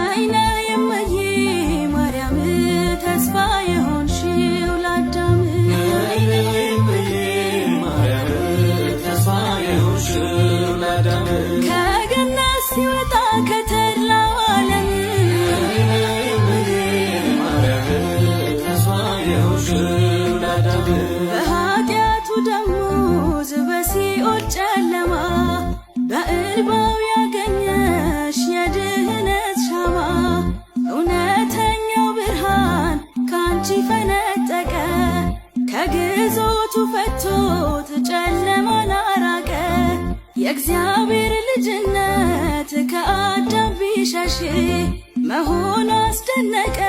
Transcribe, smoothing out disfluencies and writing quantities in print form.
ነይነ የመዬ ማርያም ተስፋ የሆንሽው ለአዳም ነይነ የመዬ ማርያም ተስፋ የሆንሽው ለአዳም ከገነት ሲወጣ ከተድላው ዓለም ነይነ የመዬ ማርያም ተስፋ የሆንሽው ለአዳም በኃጢአቱ ደሞዝ በሲኦል ጨለማ በእንባው ያገኘሽ የድህነት ሻማ እውነተኛው ብርሃን ካንቺ ፈነጠቀ ከግዞቱ ፈቶት ጨለማን አራቀ የእግዚአብሔር ልጅነት ከአዳም ቢሸሽ መሆኑ አስደነቀ